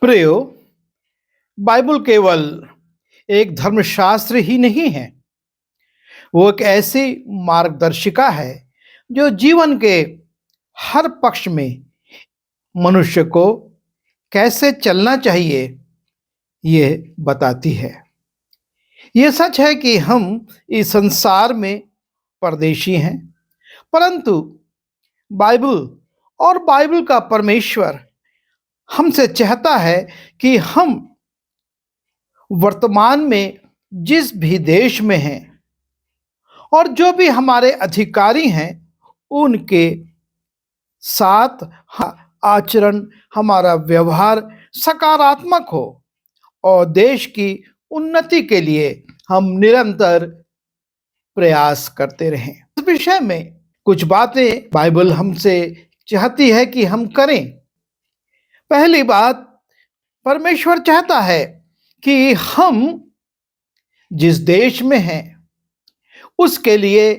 प्रियो, बाइबल केवल एक धर्मशास्त्र ही नहीं है। वो एक ऐसी मार्गदर्शिका है जो जीवन के हर पक्ष में मनुष्य को कैसे चलना चाहिए ये बताती है। ये सच है कि हम इस संसार में परदेशी हैं, परंतु बाइबल और बाइबल का परमेश्वर हमसे चाहता है कि हम वर्तमान में जिस भी देश में हैं और जो भी हमारे अधिकारी हैं उनके साथ आचरण, हमारा व्यवहार सकारात्मक हो और देश की उन्नति के लिए हम निरंतर प्रयास करते रहें। इस विषय में कुछ बातें बाइबल हमसे चाहती है कि हम करें। पहली बात, परमेश्वर चाहता है कि हम जिस देश में हैं उसके लिए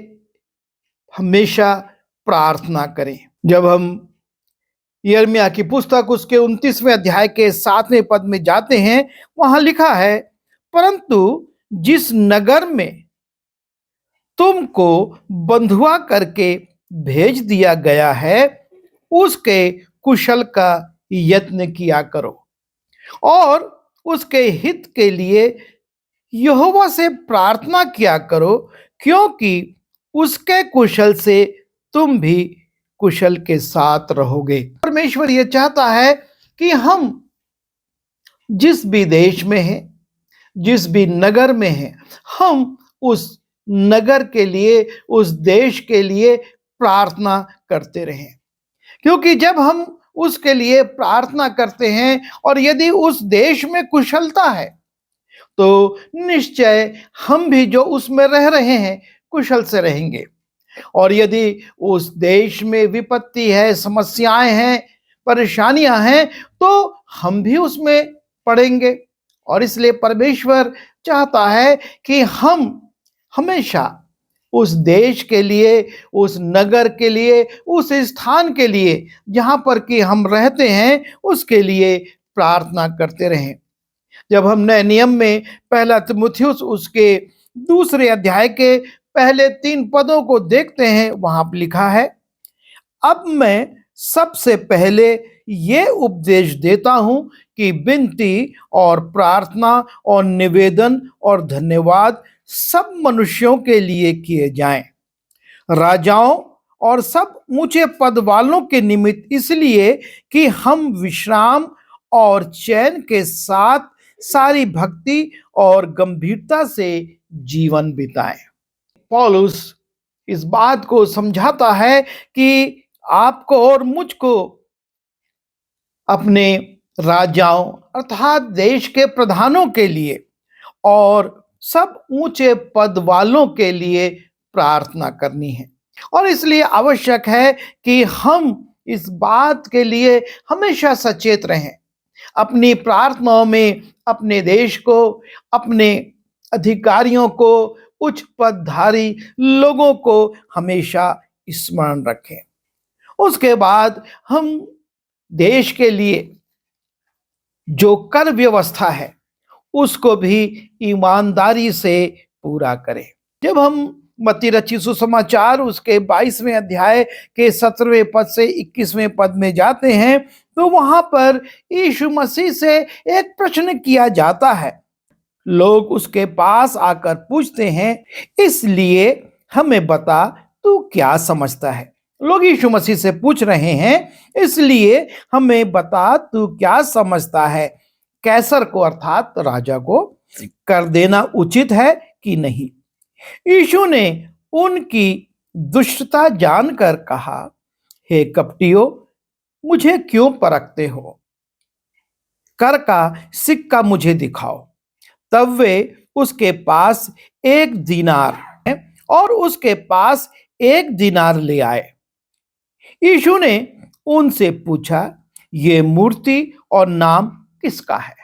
हमेशा प्रार्थना करें। जब हम यिर्मयाह की पुस्तक उसके 29वें अध्याय के 7वें पद में जाते हैं, वहां लिखा है, परंतु जिस नगर में तुमको बंधुआ करके भेज दिया गया है उसके कुशल का यत्न किया करो और उसके हित के लिए यहोवा से प्रार्थना किया करो, क्योंकि उसके कुशल से तुम भी कुशल के साथ रहोगे। परमेश्वर ये चाहता है कि हम जिस भी देश में हैं, जिस भी नगर में हैं, हम उस नगर के लिए, उस देश के लिए प्रार्थना करते रहें। क्योंकि जब हम उसके लिए प्रार्थना करते हैं और यदि उस देश में कुशलता है तो निश्चय हम भी जो उसमें रह रहे हैं कुशल से रहेंगे। और यदि उस देश में विपत्ति है, समस्याएं हैं, परेशानियां हैं, तो हम भी उसमें पड़ेंगे। और इसलिए परमेश्वर चाहता है कि हम हमेशा उस देश के लिए, उस नगर के लिए, उस स्थान के लिए जहां पर कि हम रहते हैं उसके लिए प्रार्थना करते रहें। जब हम नए नियम में पहला तीमुथियुस उसके 2 अध्याय के पहले 3 पदों को देखते हैं, वहां लिखा है, अब मैं सबसे पहले ये उपदेश देता हूं कि विनती और प्रार्थना और निवेदन और धन्यवाद सब मनुष्यों के लिए किए जाएं, राजाओं और सब ऊंचे पद वालों के निमित्त, इसलिए कि हम विश्राम और चैन के साथ सारी भक्ति और गंभीरता से जीवन बिताएं। पौलुस इस बात को समझाता है कि आपको और मुझको अपने राजाओं अर्थात देश के प्रधानों के लिए और सब ऊंचे पद वालों के लिए प्रार्थना करनी है। और इसलिए आवश्यक है कि हम इस बात के लिए हमेशा सचेत रहें, अपनी प्रार्थनाओं में अपने देश को, अपने अधिकारियों को, उच्च पदधारी लोगों को हमेशा स्मरण रखें। उसके बाद हम देश के लिए जो कर व्यवस्था है उसको भी ईमानदारी से पूरा करें। जब हम मत्ती रचित सुसमाचार उसके 22वें अध्याय के 17वें पद से 21वें पद में जाते हैं तो वहां पर यीशु मसीह से एक प्रश्न किया जाता है। लोग उसके पास आकर पूछते हैं, इसलिए हमें बता तू क्या समझता है। लोग यीशु मसीह से पूछ रहे हैं, इसलिए हमें बता तू क्या समझता है, कैसर को अर्थात राजा को कर देना उचित है कि नहीं। यीशु ने उनकी दुष्टता जानकर कहा, हे कपटियों, मुझे क्यों परखते हो, कर का सिक्का मुझे दिखाओ। तब वे उसके पास 1 दीनार और उसके पास 1 दीनार ले आए। यीशु ने उनसे पूछा, ये मूर्ति और नाम किसका है।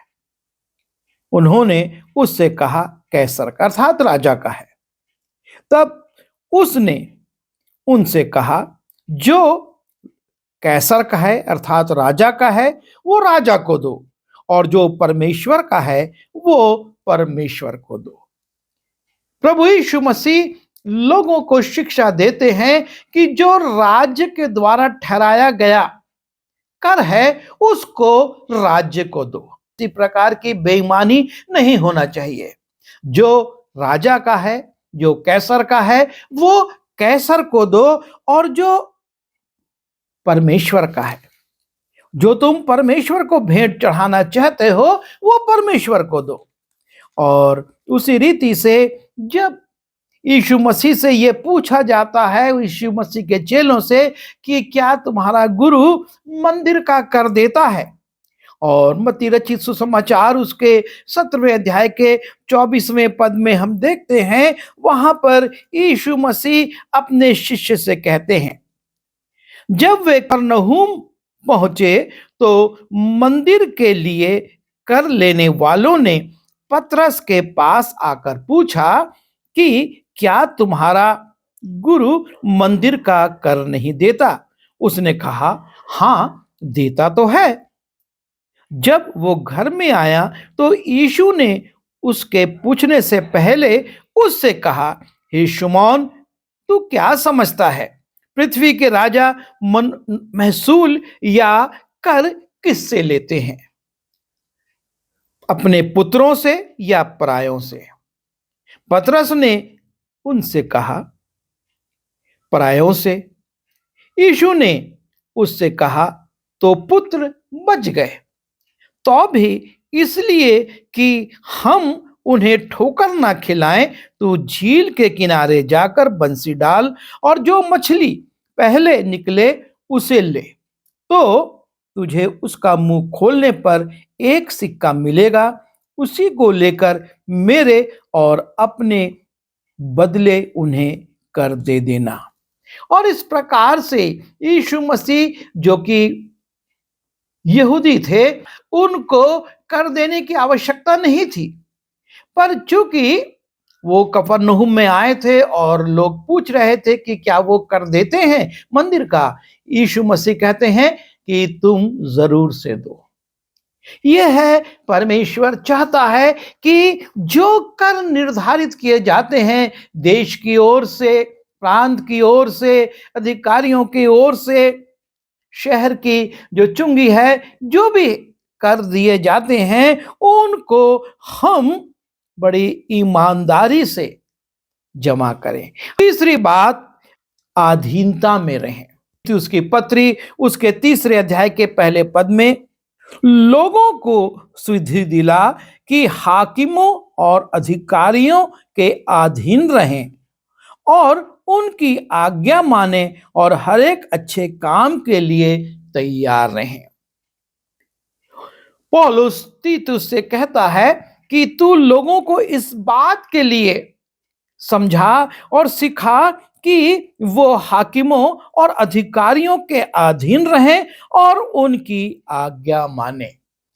उन्होंने उससे कहा, कैसर का अर्थात राजा का है। तब उसने उनसे कहा, जो कैसर का है अर्थात राजा का है वो राजा को दो और जो परमेश्वर का है वो परमेश्वर को दो। प्रभु यीशु मसीह लोगों को शिक्षा देते हैं कि जो राज्य के द्वारा ठहराया गया कर है उसको राज्य को दो। इसी प्रकार की बेईमानी नहीं होना चाहिए। जो राजा का है, जो कैसर का है, वो कैसर को दो, और जो परमेश्वर का है, जो तुम परमेश्वर को भेंट चढ़ाना चाहते हो, वो परमेश्वर को दो। और उसी रीति से जब यीशु मसीह से ये पूछा जाता है, यीशु मसीह के चेलों से, कि क्या तुम्हारा गुरु मंदिर का कर देता है? और मत्ती रचित सुसमाचार उसके 17वें अध्याय के 24वें पद में हम देखते हैं, वहां पर यीशु मसीह अपने शिष्य से कहते हैं, जब वे कफरनहूम पहुंचे तो मंदिर के लिए कर लेने वालों ने पतरस के पास आकर पूछा कि क्या तुम्हारा गुरु मंदिर का कर नहीं देता? उसने कहा, हाँ, देता तो है। जब वो घर में आया तो यीशु ने उसके पूछने से पहले उससे कहा, हे शमौन, तू क्या समझता है? पृथ्वी के राजा महसूल या कर किससे लेते हैं? अपने पुत्रों से या परायों से? पतरस ने उनसे कहा, परायों से। यीशु ने उससे कहा, तो पुत्र बच गए। तो भी इसलिए कि हम उन्हें ठोकर ना खिलाएं, तो झील के किनारे जाकर बंसी डाल और जो मछली पहले निकले उसे ले, तो तुझे उसका मुंह खोलने पर एक सिक्का मिलेगा। उसी को लेकर मेरे और अपने बदले उन्हें कर दे देना। और इस प्रकार से यीशु मसीह, जो कि यहूदी थे, उनको कर देने की आवश्यकता नहीं थी, पर चूंकि वो कफरनहूम में आए थे और लोग पूछ रहे थे कि क्या वो कर देते हैं मंदिर का, यीशु मसीह कहते हैं कि तुम जरूर से दो। यह है, परमेश्वर चाहता है कि जो कर निर्धारित किए जाते हैं देश की ओर से, प्रांत की ओर से, अधिकारियों की ओर से, शहर की जो चुंगी है, जो भी कर दिए जाते हैं, उनको हम बड़ी ईमानदारी से जमा करें। तीसरी बात, अधीनता में रहें। उसकी पत्री उसके 3 अध्याय के पहले पद में लोगों को सुधि दिला कि हाकिमों और अधिकारियों के अधीन रहें और उनकी आज्ञा माने और हर एक अच्छे काम के लिए तैयार रहें। पौलुस तीतुस से कहता है कि तू लोगों को इस बात के लिए समझा और सिखा कि वो हाकिमों और अधिकारियों के अधीन रहें और उनकी आज्ञा माने।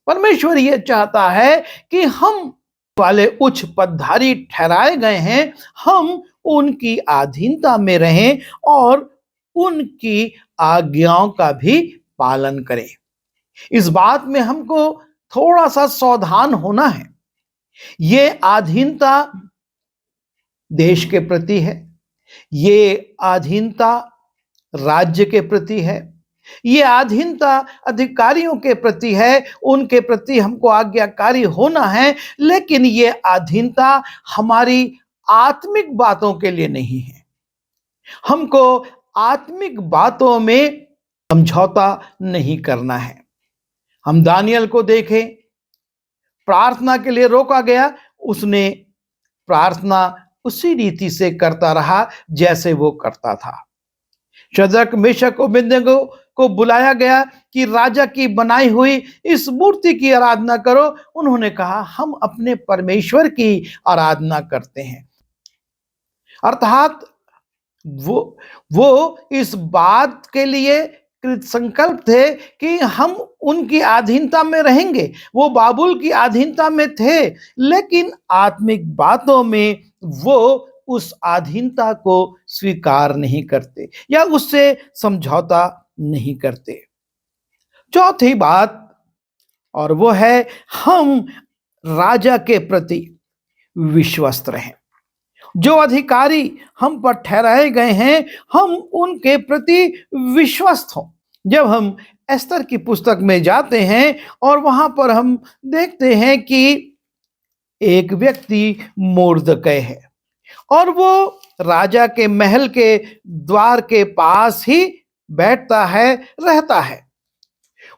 परमेश्वर ये चाहता है कि हम वाले उच्च पदधारी ठहराए गए हैं, हम उनकी अधीनता में रहें और उनकी आज्ञाओं का भी पालन करें। इस बात में हमको थोड़ा सा सावधान होना है। ये अधीनता देश के प्रति है, ये अधीनता राज्य के प्रति है, ये अधीनता अधिकारियों के प्रति है, उनके प्रति हमको आज्ञाकारी होना है। लेकिन ये अधीनता हमारी आत्मिक बातों के लिए नहीं है। हमको आत्मिक बातों में समझौता नहीं करना है। हम दानियल को देखें, प्रार्थना के लिए रोका गया, उसने प्रार्थना उसी रीति से करता रहा जैसे वो करता था। शद्रक, मेशक और अबेदनगो को बुलाया गया कि राजा की बनाई हुई इस मूर्ति की आराधना करो। उन्होंने कहा, हम अपने परमेश्वर की आराधना करते हैं। अर्थात वो इस बात के लिए कृत संकल्प थे कि हम उनकी अधीनता में रहेंगे। वो बाबुल की अधीनता में थे, लेकिन आत्मिक बातों में वो उस अधीनता को स्वीकार नहीं करते या उससे समझौता नहीं करते। चौथी बात, और वो है हम राजा के प्रति विश्वस्त रहें। जो अधिकारी हम पर ठहराए गए हैं, हम उनके प्रति विश्वस्त हों। जब हम एस्तर की पुस्तक में जाते हैं और वहां पर हम देखते हैं कि एक व्यक्ति मोर्दकै है और वो राजा के महल के द्वार के पास ही बैठता है, रहता है।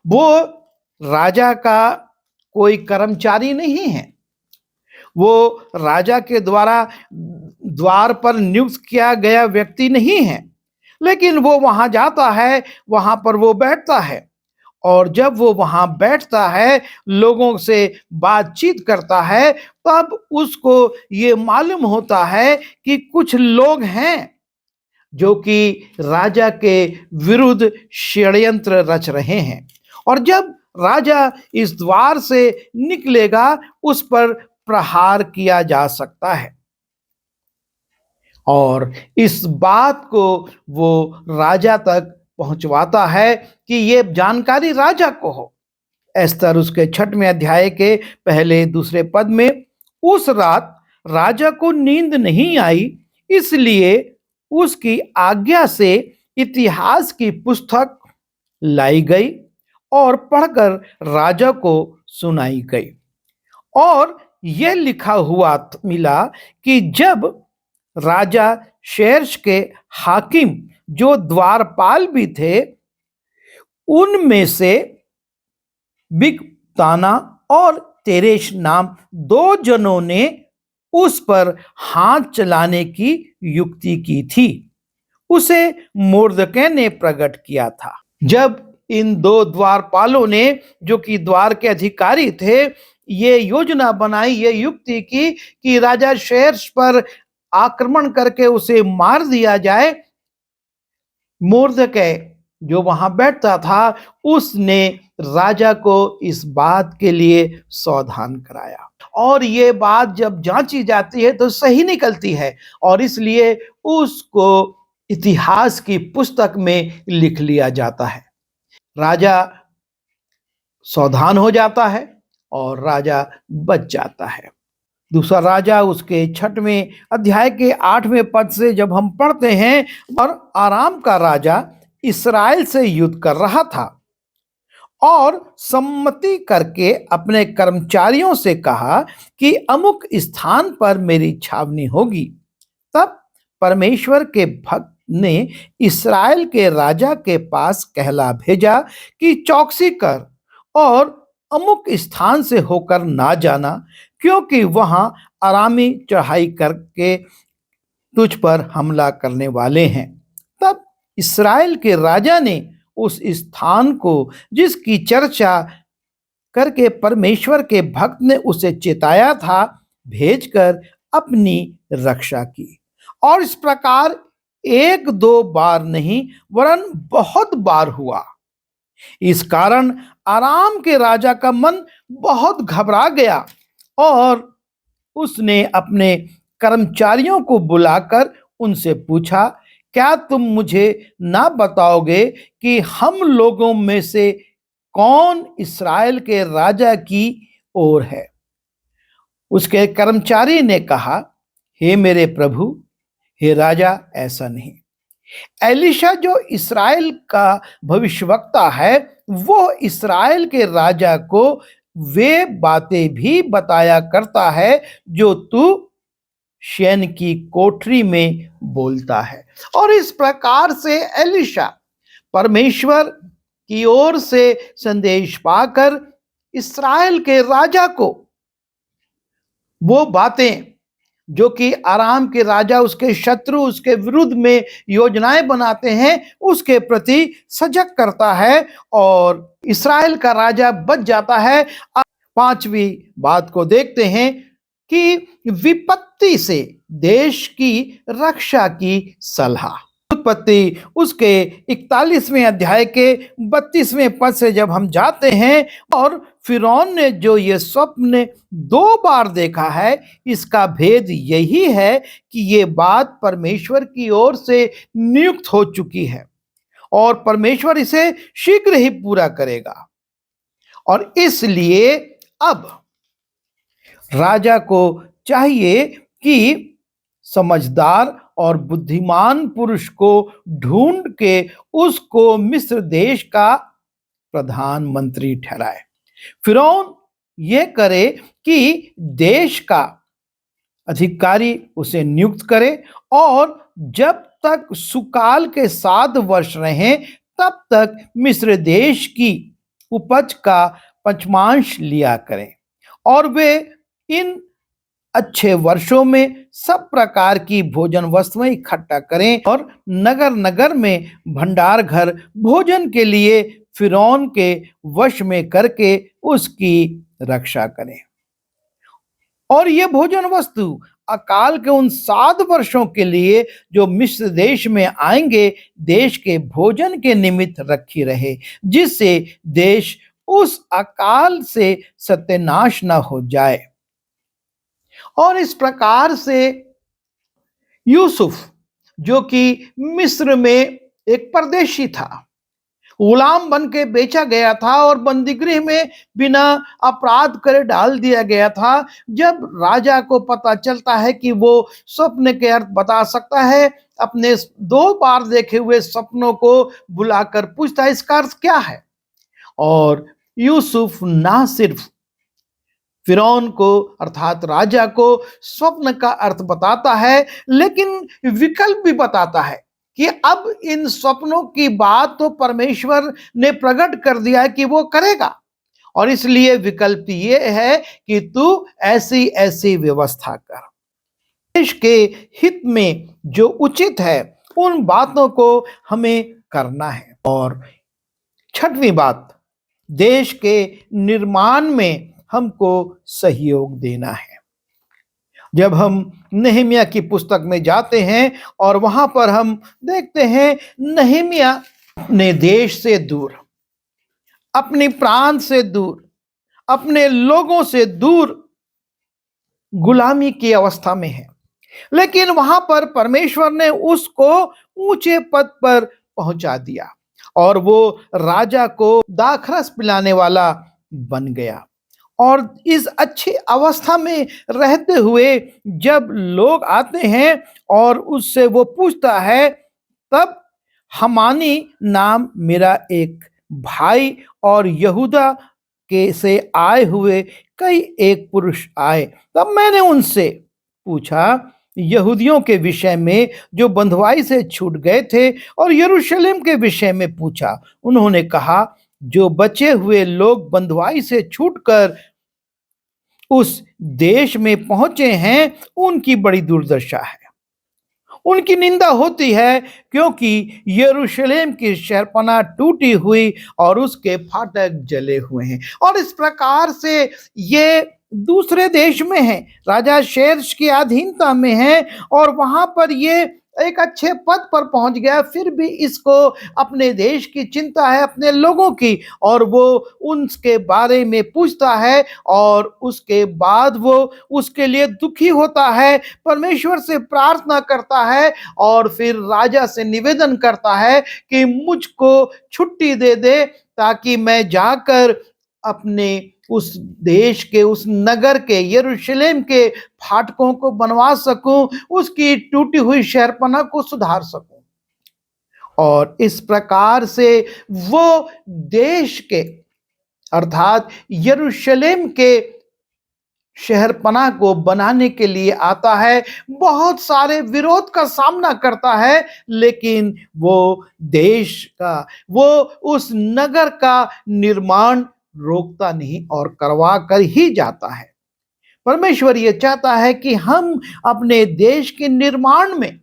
वो राजा का कोई कर्मचारी नहीं है, वो राजा के द्वारा द्वार पर नियुक्त किया गया व्यक्ति नहीं है, लेकिन वो वहां जाता है, वहां पर वो बैठता है। और जब वो वहां बैठता है, लोगों से बातचीत करता है, तब उसको ये मालूम होता है कि कुछ लोग हैं जो कि राजा के विरुद्ध षड्यंत्र रच रहे हैं। और जब राजा इस द्वार से निकलेगा, उस पर प्रहार किया जा सकता है। और इस बात को वो राजा तक पहुंचवाता है कि ये जानकारी राजा को हो। एस्तर उसके 6वें अध्याय के पहले दूसरे पद में, उस रात राजा को नींद नहीं आई, इसलिए उसकी आज्ञा से इतिहास की पुस्तक लाई गई और पढ़कर राजा को सुनाई गई। और यह लिखा हुआ मिला कि जब राजा शेर्श के हाकिम जो द्वारपाल भी थे, उनमें से बिगताना और तेरेश नाम 2 जनों ने उस पर हाथ चलाने की युक्ति की थी, उसे मोर्दकै ने प्रकट किया था। जब इन 2 द्वारपालों ने, जो कि द्वार के अधिकारी थे, ये योजना बनाई, ये युक्ति की कि राजा शेर्श पर आक्रमण करके उसे मार दिया जाए, मोर्दकै जो वहां बैठता था, उसने राजा को इस बात के लिए सावधान कराया। और ये बात जब जांची जाती है तो सही निकलती है, और इसलिए उसको इतिहास की पुस्तक में लिख लिया जाता है। राजा सावधान हो जाता है और राजा बच जाता है। दूसरा राजा उसके 6वें अध्याय के 8वें पद से जब हम पढ़ते हैं, और आराम का राजा इस्राएल से युद्ध कर रहा था और सम्मति करके अपने कर्मचारियों से कहा कि अमुक स्थान पर मेरी छावनी होगी। तब परमेश्वर के भक्त ने इस्राएल के राजा के पास कहला भेजा कि चौकसी कर और अमुक स्थान से होकर ना जाना, क्योंकि वहां अरामी चढ़ाई करके तुझ पर हमला करने वाले हैं। तब इस्राएल के राजा ने उस स्थान को, जिसकी चर्चा करके परमेश्वर के भक्त ने उसे चेताया था, भेजकर अपनी रक्षा की। और इस प्रकार 1-2 बार नहीं, वरन बहुत बार हुआ। इस कारण आराम के राजा का मन बहुत घबरा गया और उसने अपने कर्मचारियों को बुलाकर उनसे पूछा, क्या तुम मुझे ना बताओगे कि हम लोगों में से कौन इस्राएल के राजा की ओर है? उसके कर्मचारी ने कहा, हे मेरे प्रभु, हे राजा, ऐसा नहीं। एलीशा जो इस्राएल का भविष्यवक्ता है, वो इस्राएल के राजा को वे बातें भी बताया करता है जो तू शयन की कोठरी में बोलता है। और इस प्रकार से एलीशा परमेश्वर की ओर से संदेश पाकर इस्राएल के राजा को वो बातें जो कि आराम के राजा, उसके शत्रु, उसके विरुद्ध में योजनाएं बनाते हैं, उसके प्रति सजग करता है और इस्राएल का राजा बच जाता है। 5वीं बात को देखते हैं कि विपत्ति से देश की रक्षा की सलाह। उत्पत्ति उसके 41वें अध्याय के 32वें पद से जब हम जाते हैं, और फिरौन ने जो ये स्वप्न 2 बार देखा है, इसका भेद यही है कि ये बात परमेश्वर की ओर से नियुक्त हो चुकी है और परमेश्वर इसे शीघ्र ही पूरा करेगा। और इसलिए अब राजा को चाहिए कि समझदार और बुद्धिमान पुरुष को ढूंढ के उसको मिस्र देश का प्रधानमंत्री ठहराए। फिरौन ये करे कि देश का अधिकारी उसे नियुक्त करे और जब तक सुकाल के 7 वर्ष रहे तब तक मिस्र देश की उपज का पंचमांश लिया करें और वे इन अच्छे वर्षों में सब प्रकार की भोजन वस्तुएं इकट्ठा करें और नगर नगर में भंडार घर भोजन के लिए फिरौन के वश में करके उसकी रक्षा करें। और ये भोजन वस्तु अकाल के उन 7 वर्षों के लिए जो मिस्र देश में आएंगे देश के भोजन के निमित्त रखी रहे, जिससे देश उस अकाल से सत्यानाश न हो जाए। और इस प्रकार से यूसुफ जो कि मिस्र में एक परदेशी था, गुलाम बन के बेचा गया था और बंदीगृह में बिना अपराध करे डाल दिया गया था। जब राजा को पता चलता है कि वो स्वप्न के अर्थ बता सकता है, अपने 2 बार देखे हुए सपनों को बुलाकर पूछता है इसका अर्थ क्या है। और यूसुफ ना सिर्फ फिरौन को अर्थात राजा को स्वप्न का अर्थ बताता है, लेकिन विकल्प भी बताता है कि अब इन स्वप्नों की बात तो परमेश्वर ने प्रकट कर दिया है कि वो करेगा, और इसलिए विकल्प ये है कि तू ऐसी ऐसी व्यवस्था कर। देश के हित में जो उचित है उन बातों को हमें करना है। और 6वीं बात, देश के निर्माण में हमको सहयोग देना है। जब हम नहमिया की पुस्तक में जाते हैं और वहां पर हम देखते हैं नहमिया अपने देश से दूर, अपने प्रांत से दूर, अपने लोगों से दूर गुलामी की अवस्था में है, लेकिन वहां पर परमेश्वर ने उसको ऊंचे पद पर पहुंचा दिया और वो राजा को दाखरस पिलाने वाला बन गया। और इस अच्छी अवस्था में रहते हुए जब लोग आते हैं और उससे वो पूछता है, तब हमानी नाम मेरा एक भाई और यहूदा के से आए हुए कई एक पुरुष आए, तब मैंने उनसे पूछा यहूदियों के विषय में जो बंधुआई से छूट गए थे और यरूशलेम के विषय में पूछा। उन्होंने कहा जो बचे हुए लोग बंधुआई से छूटकर उस देश में पहुंचे हैं उनकी बड़ी दुर्दशा है, उनकी निंदा होती है, क्योंकि यरूशलेम की शहरपनाह टूटी हुई और उसके फाटक जले हुए हैं। और इस प्रकार से ये दूसरे देश में है, राजा शेर्श की अधीनता में है और वहां पर ये एक अच्छे पद पर पहुंच गया, फिर भी इसको अपने देश की चिंता है, अपने लोगों की, और वो उनके बारे में पूछता है और उसके बाद वो उसके लिए दुखी होता है, परमेश्वर से प्रार्थना करता है और फिर राजा से निवेदन करता है कि मुझको छुट्टी दे दे ताकि मैं जाकर अपने उस देश के, उस नगर के, यरूशलेम के फाटकों को बनवा सकूं, उसकी टूटी हुई शहरपनाह को सुधार सकूं। और इस प्रकार से वो देश के अर्थात यरूशलेम के शहरपनाह को बनाने के लिए आता है, बहुत सारे विरोध का सामना करता है, लेकिन वो देश का, वो उस नगर का निर्माण रोकता नहीं और करवा कर ही जाता है। परमेश्वर ये चाहता है कि हम अपने देश के निर्माण में,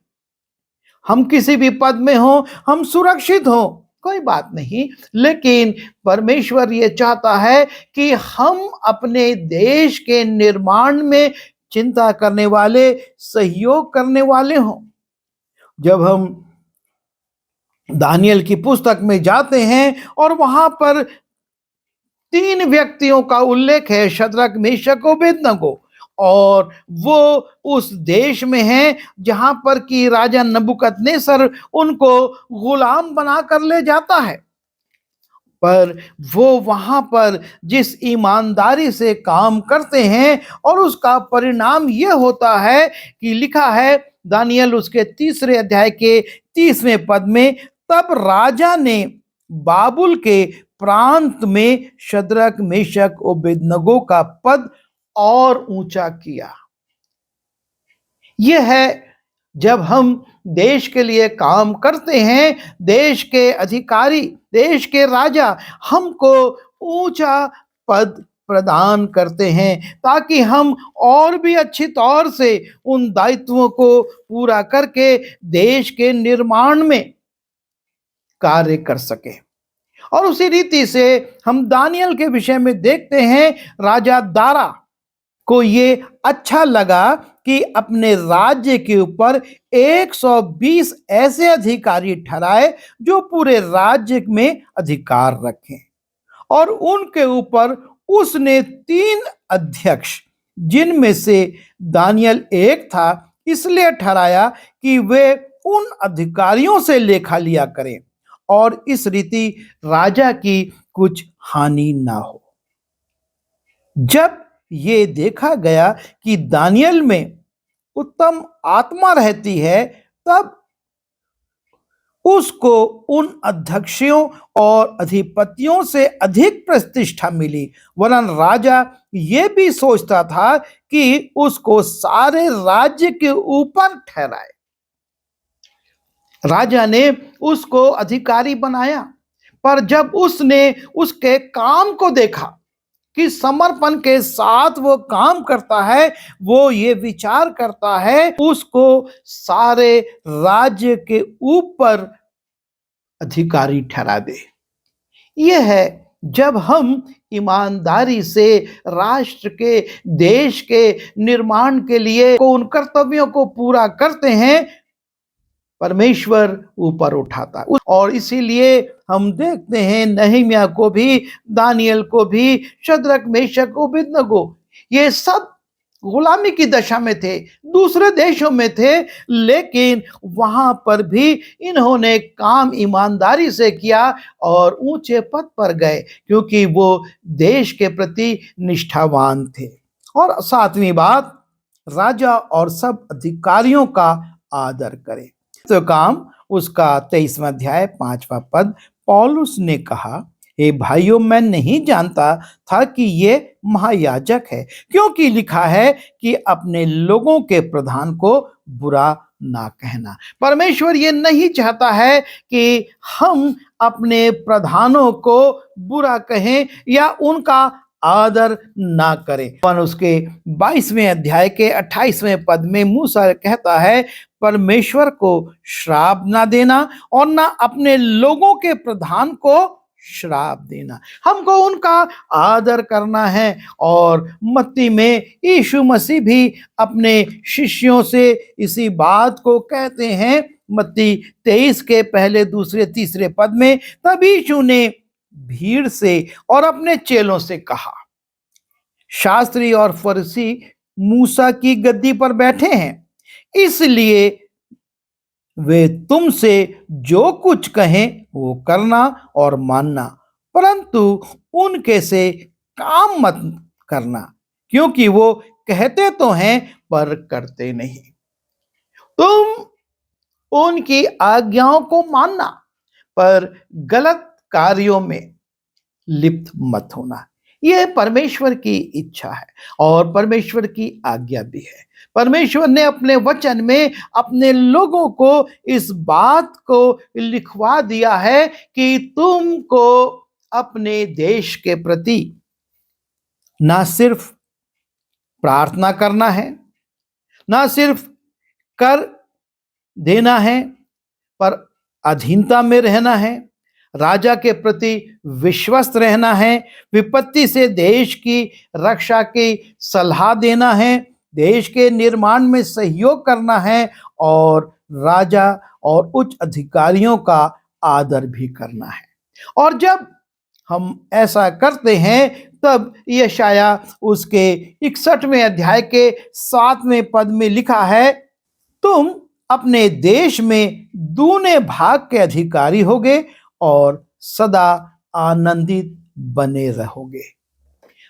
हम किसी भी पद में हो, हम सुरक्षित हो, कोई बात नहीं, लेकिन परमेश्वर ये चाहता है कि हम अपने देश के निर्माण में चिंता करने वाले, सहयोग करने वाले हों। जब हम दानियल की पुस्तक में जाते हैं और वहां पर 3 व्यक्तियों का उल्लेख है, शद्रक, मेशक और अबेदनगो, और वो उस देश में हैं जहां पर कि राजा नबूकदनेस्सर उनको गुलाम बनाकर ले जाता है। पर वो वहां पर जिस ईमानदारी से काम करते हैं और उसका परिणाम यह होता है कि लिखा है दानियल उसके 3 अध्याय के 30वें पद में, तब राजा ने बाबुल के प्रांत में शद्रक मेशक ओबेदनगो का पद और ऊंचा किया। यह है जब हम देश के लिए काम करते हैं, देश के अधिकारी, देश के राजा हमको ऊंचा पद प्रदान करते हैं ताकि हम और भी अच्छी तौर से उन दायित्वों को पूरा करके देश के निर्माण में कार्य कर सके। और उसी रीति से हम दानियल के विषय में देखते हैं, राजा दारा को ये अच्छा लगा कि अपने राज्य के ऊपर 120 ऐसे अधिकारी ठहराए जो पूरे राज्य में अधिकार रखें, और उनके ऊपर उसने 3 अध्यक्ष, जिनमें से दानियल एक था, इसलिए ठहराया कि वे उन अधिकारियों से लेखा लिया करें और इस रीति राजा की कुछ हानि ना हो। जब ये देखा गया कि दानियल में उत्तम आत्मा रहती है, तब उसको उन अध्यक्षों और अधिपतियों से अधिक प्रतिष्ठा मिली, वरन राजा ये भी सोचता था कि उसको सारे राज्य के ऊपर ठहराए। राजा ने उसको अधिकारी बनाया, पर जब उसने उसके काम को देखा कि समर्पण के साथ वो काम करता है, वो ये विचार करता है उसको सारे राज्य के ऊपर अधिकारी ठहरा दे। यह है जब हम ईमानदारी से राष्ट्र के, देश के निर्माण के लिए उन कर्तव्यों को पूरा करते हैं, परमेश्वर ऊपर उठाता है। और इसीलिए हम देखते हैं नहम्याह को भी, दानियल को भी, शद्रक मेशक ओबेदनगो, ये सब गुलामी की दशा में थे, दूसरे देशों में थे, लेकिन वहां पर भी इन्होंने काम ईमानदारी से किया और ऊंचे पद पर गए, क्योंकि वो देश के प्रति निष्ठावान थे। और 7वीं बात, राजा और सब अधिकारियों का आदर करें। तो काम उसका 23वां अध्याय 5वां पद, पौलुस ने कहा, हे भाइयों, मैं नहीं जानता था कि ये महायाजक है, क्योंकि लिखा है कि अपने लोगों के प्रधान को बुरा ना कहना। परमेश्वर ये नहीं चाहता है कि हम अपने प्रधानों को बुरा कहें या उनका आदर ना करें। पर उसके 22वें अध्याय के 28वें पद में मूसा कहता है, परमेश्वर को श्राप ना देना और ना अपने लोगों के प्रधान को श्राप देना। हमको उनका आदर करना है। और मत्ती में यीशु मसीह भी अपने शिष्यों से इसी बात को कहते हैं। मत्ती 23 के पहले, दूसरे, तीसरे पद में, तब यीशु ने भीड़ से और अपने चेलों से कहा, शास्त्री और फरीसी मूसा की गद्दी पर बैठे हैं, इसलिए वे तुमसे जो कुछ कहें वो करना और मानना, परंतु उनके से काम मत करना, क्योंकि वो कहते तो हैं पर करते नहीं। तुम उनकी आज्ञाओं को मानना, पर गलत कार्यों में लिप्त मत होना। यह परमेश्वर की इच्छा है और परमेश्वर की आज्ञा भी है। परमेश्वर ने अपने वचन में अपने लोगों को इस बात को लिखवा दिया है कि तुमको अपने देश के प्रति ना सिर्फ प्रार्थना करना है, ना सिर्फ कर देना है, पर अधीनता में रहना है, राजा के प्रति विश्वस्त रहना है, विपत्ति से देश की रक्षा की सलाह देना है, देश के निर्माण में सहयोग करना है और राजा और उच्च अधिकारियों का आदर भी करना है। और जब हम ऐसा करते हैं तब यशाया उसके 61वें अध्याय के 7वें पद में लिखा है, तुम अपने देश में दूने भाग के अधिकारी होगे और सदा आनंदित बने रहोगे।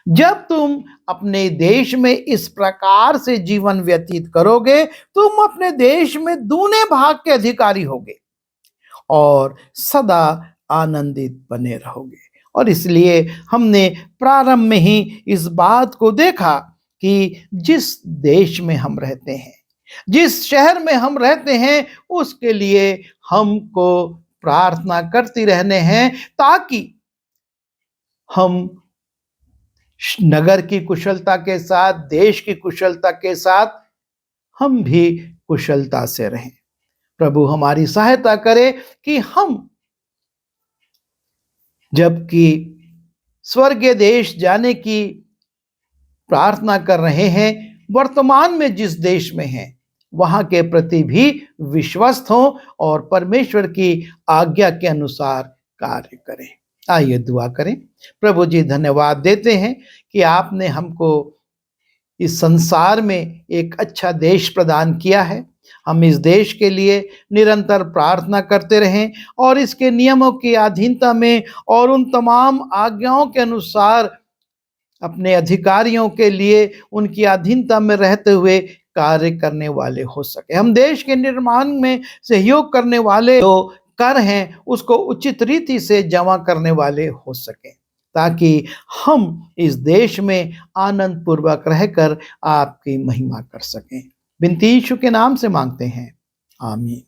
जब तुम अपने देश में इस प्रकार से जीवन व्यतीत करोगे, तुम अपने देश में दूने भाग के अधिकारी होगे और सदा आनंदित बने रहोगे। और इसलिए हमने प्रारंभ में ही इस बात को देखा कि जिस देश में हम रहते हैं, जिस शहर में हम रहते हैं, उसके लिए हमको प्रार्थना करती रहने हैं, ताकि हम नगर की कुशलता के साथ, देश की कुशलता के साथ हम भी कुशलता से रहें। प्रभु हमारी सहायता करे कि हम जबकि स्वर्गीय देश जाने की प्रार्थना कर रहे हैं, वर्तमान में जिस देश में हैं, वहां के प्रति भी विश्वस्त हों और परमेश्वर की आज्ञा के अनुसार कार्य करें। आइए दुआ करें। प्रभु जी, धन्यवाद देते हैं कि आपने हमको इस संसार में एक अच्छा देश प्रदान किया है। हम इस देश के लिए निरंतर प्रार्थना करते रहें और इसके नियमों की अधीनता में और उन तमाम आज्ञाओं के अनुसार अपने अधिकारियों के लिए उनकी अधीनता में रहते हुए कार्य करने वाले हो सके। हम देश के निर्माण में सहयोग करने वाले जो कर हैं, उसको उचित रीति से जमा करने वाले हो सके, ताकि हम इस देश में आनंद पूर्वक रहकर आपकी महिमा कर सकें। बिनती यीशु के नाम से मांगते हैं, आमीन।